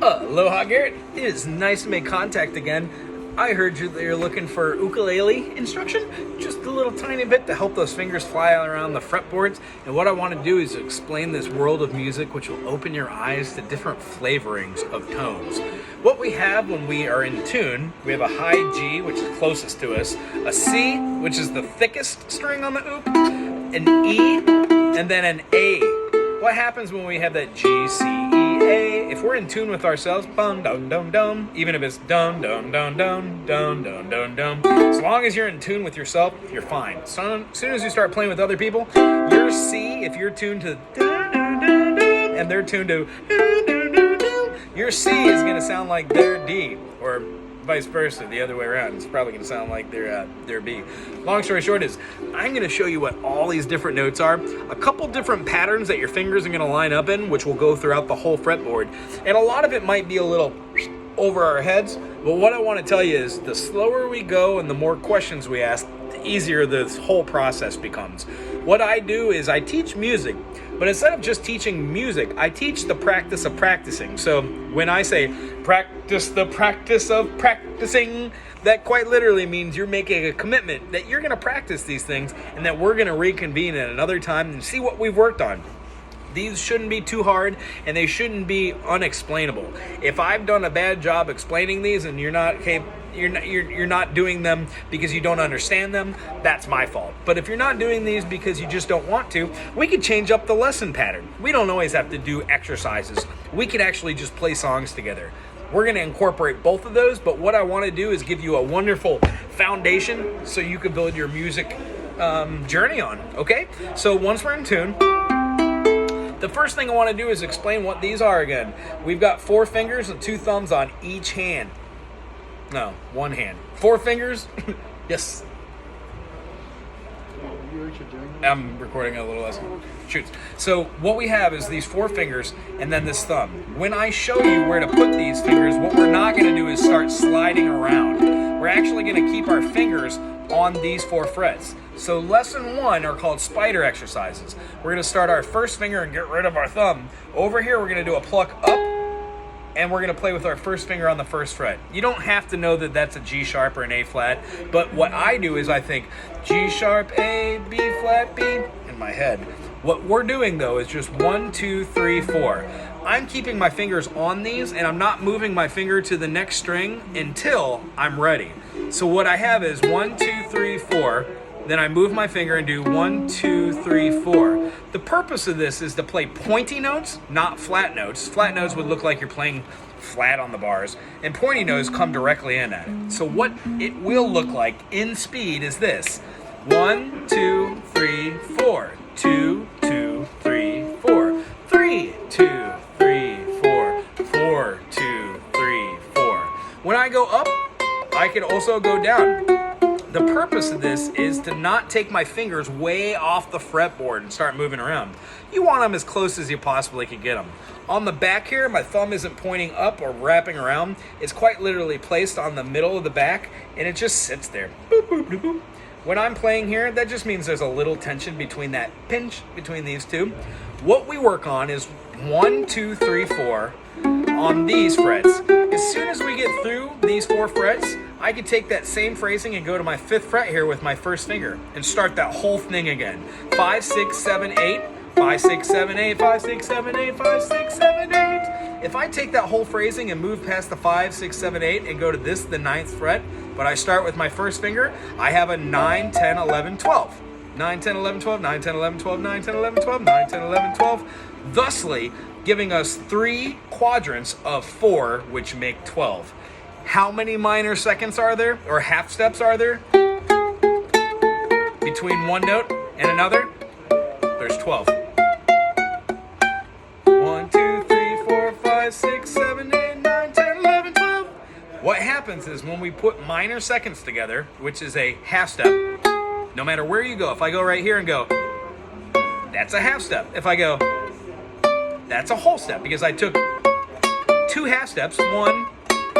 Aloha, Garrett. It is nice to make contact again. I heard you're looking for ukulele instruction, just a little tiny bit to help those fingers fly around the fretboards. And what I want to do is explain this world of music, which will open your eyes to different flavorings of tones. What we have when we are in tune, we have a high G, which is closest to us, a C, which is the thickest string on the oop, an E, and then an A. What happens when we have that G, C, E, A? If we're in tune with ourselves, bum, dum, dum, dum, even if it's dum, dum, dum, dum, dum, dum, dum, dum, as long as you're in tune with yourself, you're fine. So as soon as you start playing with other people, your C, if you're tuned to dum, dum, dum, dum, and they're tuned to dum, dum, dum, dum, your C is going to sound like their D, or vice versa, the other way around. It's probably going to sound like their B. Long story short is, I'm going to show you what all these different notes are, a couple different patterns that your fingers are going to line up in, which will go throughout the whole fretboard. And a lot of it might be a little over our heads, but what I want to tell you is the slower we go and the more questions we ask, the easier this whole process becomes. What I do is I teach music, but instead of just teaching music, I teach the practice of practicing. So when I say practice the practice of practicing, that quite literally means you're making a commitment that you're going to practice these things and that we're going to reconvene at another time and see what we've worked on. These shouldn't be too hard, and they shouldn't be unexplainable. If I've done a bad job explaining these and you're not doing them because you don't understand them, that's my fault. But if you're not doing these because you just don't want to, we could change up the lesson pattern. We don't always have to do exercises. We could actually just play songs together. We're going to incorporate both of those, but what I want to do is give you a wonderful foundation so you can build your music journey on, okay? So once we're in tune, the first thing I want to do is explain what these are again. We've got 4 fingers and 2 thumbs on each hand. No, 1 hand. 4 fingers? Yes. I'm recording a little lesson. Shoots. So what we have is these 4 fingers and then this thumb. When I show you where to put these fingers, what we're not going to do is start sliding around. We're actually going to keep our fingers on these 4 frets. So lesson 1 are called spider exercises. We're going to start our first finger and get rid of our thumb. Over here we're going to do a pluck up, and we're going to play with our first finger on the first fret. You don't have to know that that's a G sharp or an A flat, but what I do is I think G sharp, A, B flat, B in my head. What we're doing though is just 1, 2, 3, 4. I'm keeping my fingers on these and I'm not moving my finger to the next string until I'm ready. So what I have is 1, 2, 3, 4. Then I move my finger and do 1, 2, 3, 4. The purpose of this is to play pointy notes, not flat notes. Flat notes would look like you're playing flat on the bars, and pointy notes come directly in at it. So what it will look like in speed is this: 1, 2, 3, 4, 2, 2, 3, 4, 3, 2, 3, 4, 4, 2, 3, 4. When I go up, I can also go down. The purpose of this is to not take my fingers way off the fretboard and start moving around. You want them as close as you possibly can get them. On the back here, my thumb isn't pointing up or wrapping around. It's quite literally placed on the middle of the back, and it just sits there. Boop, boop, boop, boop. When I'm playing here, that just means there's a little tension between that pinch between these two. What we work on is 1, 2, 3, 4 on these frets. As soon as we get through these 4 frets, I can take that same phrasing and go to my 5th fret here with my first finger and start that whole thing again. 5, 6, 7, 8, 5, 6, 7, 8, 5, 6, 7, 8, 5, 6, 7, 8. If I take that whole phrasing and move past the 5, 6, 7, 8 and go to this, the 9th fret, but I start with my first finger, I have a 9, 10, 11, 12. 9, 10, 11, 12, 9, 10, 11, 12, 9, 10, 11, 12, 9, 10, 11, 12, thusly giving us 3 quadrants of 4, which make 12. How many minor seconds are there, or half steps are there, between one note and another? There's 12. 1, 2, 3, 4, 5, 6, 7, 8, 9, 10, 11, 12. What happens is when we put minor seconds together, which is a half step, no matter where you go, if I go right here and go, that's a half step. If I go, that's a whole step, because I took 2 half steps, 1,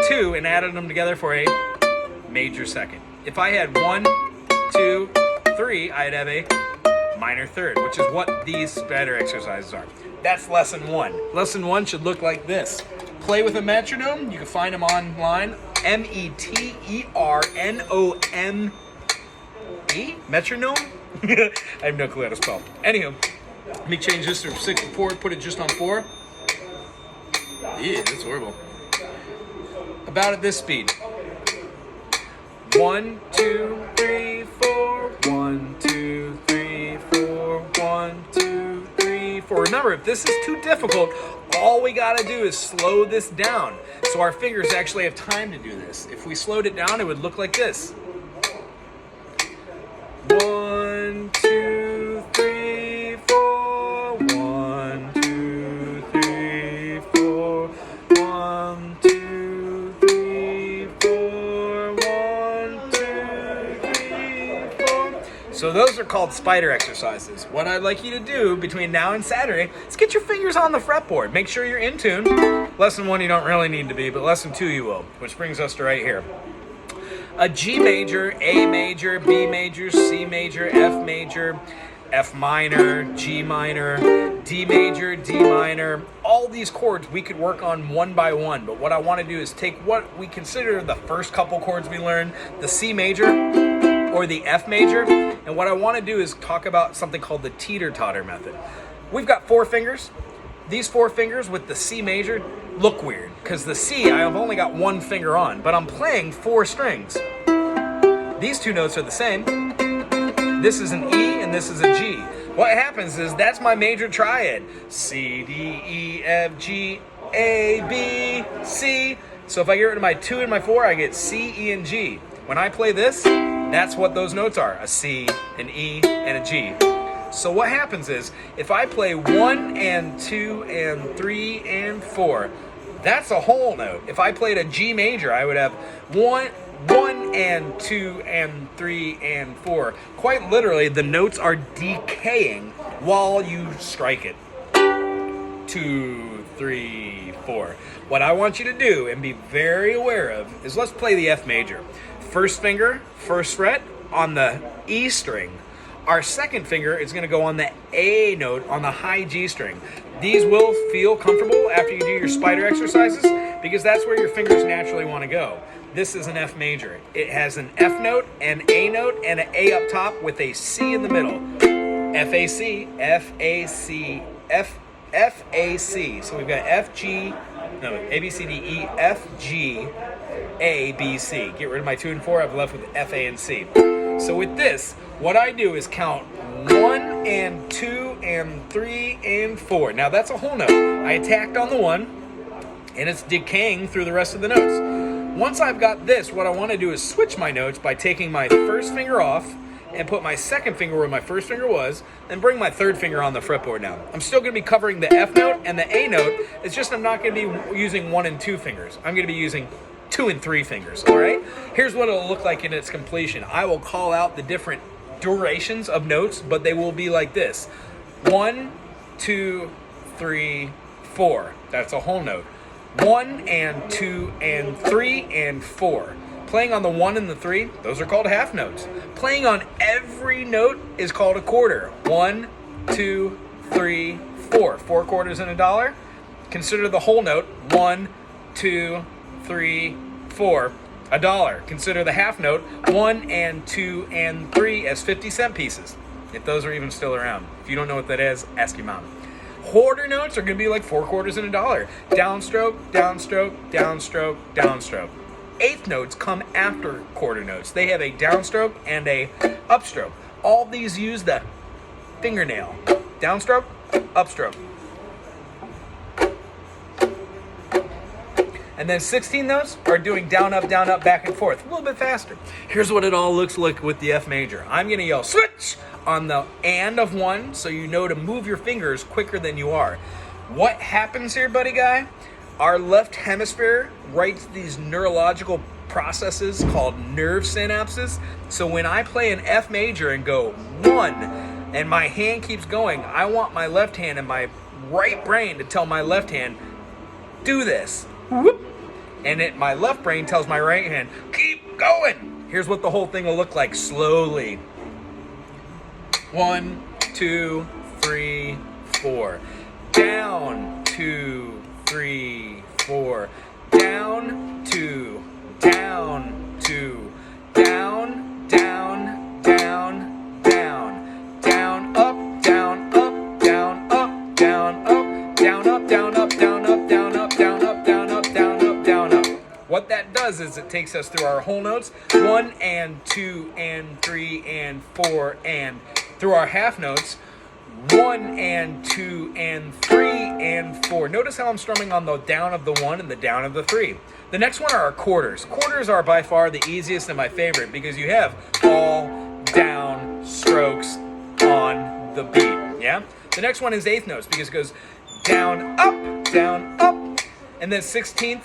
2, and added them together for a major second. If I had 1, 2, 3, I'd have a minor third, which is what these spider exercises are. That's lesson 1. Lesson 1 should look like this. play with a metronome, you can find them online. METERNOME. Metronome? I have no clue how to spell. Anywho, let me change this from 6 to 4, put it just on 4. Yeah, that's horrible. About at this speed. 1, 2, 3, 4. 1, 2, 3, 4. 1, 2, 3, 4. Remember, if this is too difficult, all we gotta do is slow this down. So our fingers actually have time to do this. If we slowed it down, it would look like this. 1, 2, 3, 4. 1, 2, 3, 4. 1, 2, 3, 4. 1, 2, 3, 4. So those are called spider exercises. What I'd like you to do between now and Saturday is get your fingers on the fretboard. Make sure you're in tune. Lesson 1 you don't really need to be, but lesson 2 you will, which brings us to right here. A G major, A major, B major, C major, F major, F minor, G minor, D major, D minor. All these chords we could work on one by one, but what I want to do is take what we consider the first couple chords we learned, the C major or the F major, and what I want to do is talk about something called the teeter-totter method. We've got 4 fingers. These 4 fingers with the C major look weird because the C I've only got 1 finger on, but I'm playing 4 strings. These 2 notes are the same. This is an E and this is a G. What happens is that's my major triad. C, D, E, F, G, A, B, C. So if I get rid of my 2 and my 4, I get C, E, and G. When I play this, that's what those notes are. A C, an E, and a G. So what happens is, if I play 1 and 2 and 3 and 4, that's a whole note. If I played a G major, I would have 1 and 2 and 3 and 4. Quite literally, the notes are decaying while you strike it. 2, 3, 4. What I want you to do and be very aware of is, let's play the F major. First finger, first fret on the E string. Our second finger is going to go on the A note on the high G string. These will feel comfortable after you do your spider exercises because that's where your fingers naturally want to go. This is an F major. It has an F note, an A note, and an A up top with a C in the middle. F, A, C, F, A, C, F, F, A, C. So we've got F, G, no, A, B, C, D, E, F, G, A, B, C. Get rid of my 2 and 4. I've left with F, A, and C. So with this, what I do is count 1 and 2 and 3 and 4. Now that's a whole note. I attacked on the 1, and it's decaying through the rest of the notes. Once I've got this, what I want to do is switch my notes by taking my first finger off and put my second finger where my first finger was, and bring my third finger on the fretboard now. I'm still going to be covering the F note and the A note. It's just I'm not going to be using 1 and 2 fingers. I'm going to be using 2 and 3 fingers, all right? Here's what it'll look like in its completion. I will call out the different durations of notes, but they will be like this. 1, 2, 3, 4. That's a whole note. 1 and 2 and 3 and 4. Playing on the 1 and the 3, those are called half notes. Playing on every note is called a quarter. 1, 2, 3, 4. 4 quarters in $1. Consider the whole note. 1, 2, 3, 4. $1. Consider the half note. 1 and 2 and 3 as 50-cent pieces. If those are even still around. If you don't know what that is, ask your mom. Quarter notes are going to be like 4 quarters in $1. Downstroke, downstroke, downstroke, downstroke. Eighth notes come after quarter notes. They have a downstroke and a upstroke. All these use the fingernail. Downstroke, upstroke. And then 16 notes are doing down, up, back and forth. A little bit faster. Here's what it all looks like with the F major. I'm going to yell switch on the and of 1, so you know to move your fingers quicker than you are. What happens here, buddy guy? Our left hemisphere writes these neurological processes called nerve synapses. So when I play an F major and go 1, and my hand keeps going, I want my left hand and my right brain to tell my left hand, do this. Whoop. And my left brain tells my right hand, keep going. Here's what the whole thing will look like slowly. 1, 2, 3, 4. Down, 2, 3, 4. Down, 2, down, 2, down, down, down, down, down, up, down, up, down, up, down, up, down, up, down, up, down, up, down, up, down, up, down, up, down, up, down, up. What that does is it takes us through our whole notes, 1 and 2 and 3 and 4, and through our half notes, 1 and 2 and 3 and 4. Notice how I'm strumming on the down of the 1 and the down of the 3. The next one are our quarters. Quarters are by far the easiest and my favorite because you have all down strokes on the beat. Yeah? The next one is eighth notes because it goes down, up, and then 16th,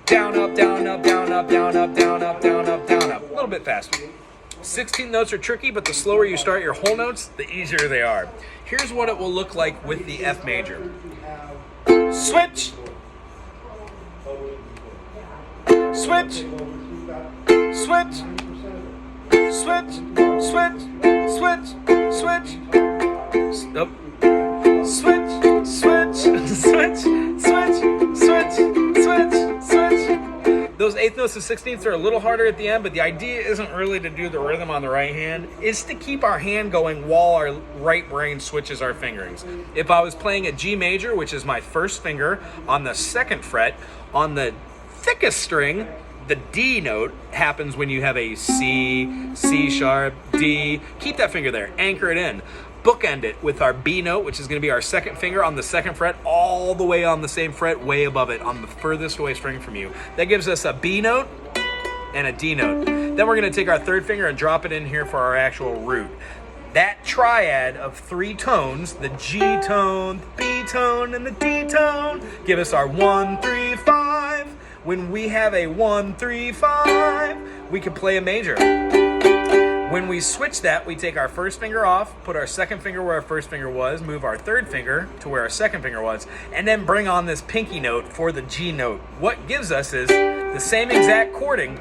down, up, down, up, down, up, down, up, down, up, down, up, down, up. A little bit faster. 16 notes are tricky, but the slower you start your whole notes, the easier they are. Here's what it will look like with the F major. Switch. Switch. Switch. Switch. Switch. Switch. Switch. Stop. Switch. Switch. Switch. Switch. Switch. Switch. Switch. Those eighth notes and 16ths are a little harder at the end, but the idea isn't really to do the rhythm on the right hand. It's to keep our hand going while our right brain switches our fingerings. If I was playing a G major, which is my first finger, on the second fret, on the thickest string, the D note happens when you have a C, C sharp, D. Keep that finger there, anchor it in. Bookend it with our B note, which is going to be our second finger on the second fret, all the way on the same fret, way above it, on the furthest away string from you. That gives us a B note and a D note. Then we're going to take our third finger and drop it in here for our actual root. That triad of 3 tones, the G tone, the B tone, and the D tone, give us our 1, 3, 5. When we have a 1, 3, 5, we can play a major. When we switch that, we take our first finger off, put our second finger where our first finger was, move our third finger to where our second finger was, and then bring on this pinky note for the G note. What gives us is the same exact chording,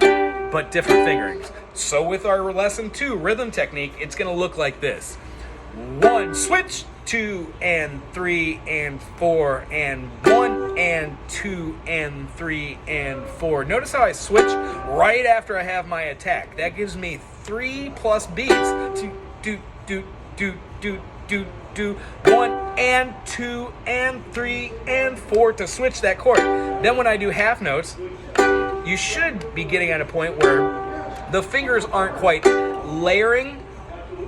but different fingerings. So with our lesson 2 rhythm technique, it's going to look like this. 1, switch, 2 and 3 and 4, and 1 and 2 and 3 and 4. Notice how I switch right after I have my attack. That gives me 3 plus beats to do 1 and 2 and 3 and 4 to switch that chord. Then when I do half notes, you should be getting at a point where the fingers aren't quite layering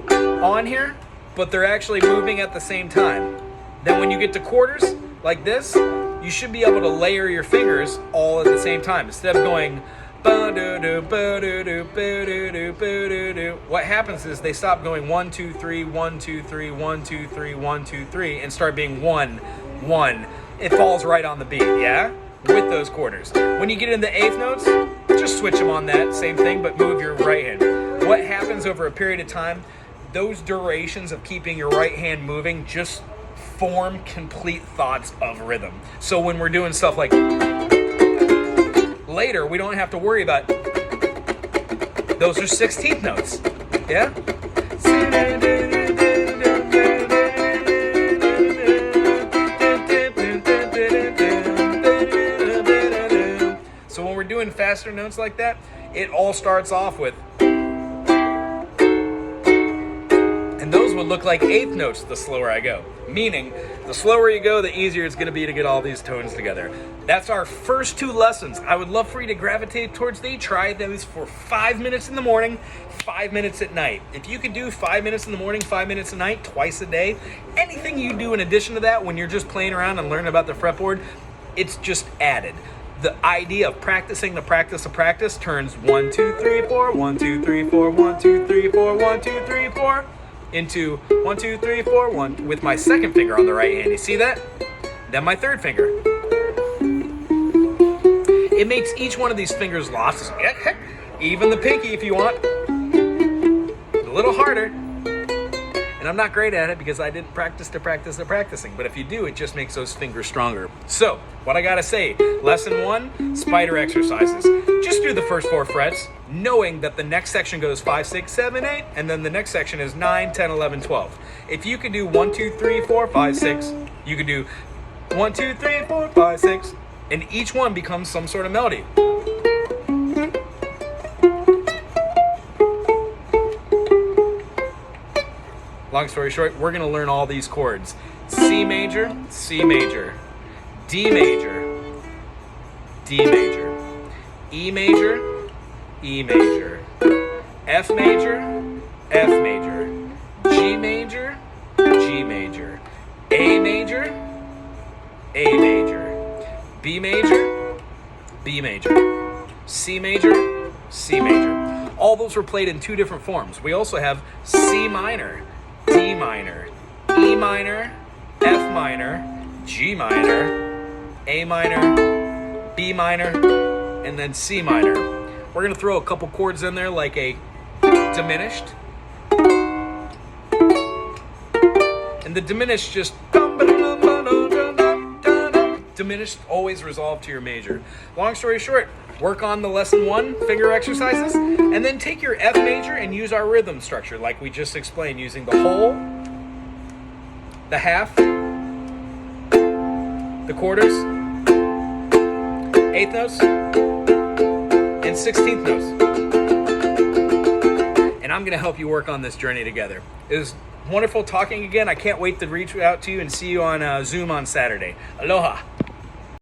on here, but they're actually moving at the same time. Then when you get to quarters like this, you should be able to layer your fingers all at the same time. Instead of going what happens is they stop going 1, 2, 3, 1, 2, 3, 1, 2, 3, 1, 2, 3, and start being 1, 1. It falls right on the beat, yeah? With those quarters. When you get into eighth notes, just switch them on that, same thing, but move your right hand. What happens over a period of time, those durations of keeping your right hand moving just form complete thoughts of rhythm. So when we're doing stuff like later, we don't have to worry about those are 16th notes. Yeah? So when we're doing faster notes like that, it all starts off with, and those would look like eighth notes the slower I go. Meaning, the slower you go, the easier it's going to be to get all these tones together. That's our first 2 lessons. I would love for you to gravitate towards these. Try those for 5 minutes in the morning, 5 minutes at night. If you could do 5 minutes in the morning, 5 minutes at night, twice a day, anything you do in addition to that when you're just playing around and learning about the fretboard, it's just added. The idea of practicing the practice of practice turns 1, 2, 3, 4, 1, 2, 3, 4, 1, 2, 3, 4, 1, 2, 3, 4, into 1, 2, 3, 4, 1 with my second finger on the right hand. You see that? Then my third finger. It makes each one of these fingers lost. Even the pinky if you want. A little harder. And I'm not great at it because I didn't practice the practicing. But if you do, it just makes those fingers stronger. So, what I gotta say, lesson 1, spider exercises. Just do the first 4 frets, knowing that the next section goes 5, 6, 7, 8, and then the next section is 9, 10, 11, 12. If you could do 1, 2, 3, 4, 5, 6, you could do 1, 2, 3, 4, 5, 6, And each one becomes some sort of melody. Long story short, we're gonna learn all these chords. C major, C major, D major, D major, E major, E major, F major, F major, G major, G major, A major, A major, B major, B major, C major, C major. All those were played in two different forms. We also have C minor, D minor, E minor, F minor, G minor, A minor, B minor, and then C minor. We're gonna throw a couple chords in there like a diminished. And the diminished just diminished always resolve to your major. Long story short, work on the lesson 1 finger exercises, and then take your F major and use our rhythm structure like we just explained, using the whole, the half, the quarters, 8th notes, and 16th notes. And I'm gonna help you work on this journey together. It was wonderful talking again. I can't wait to reach out to you and see you on Zoom on Saturday. Aloha.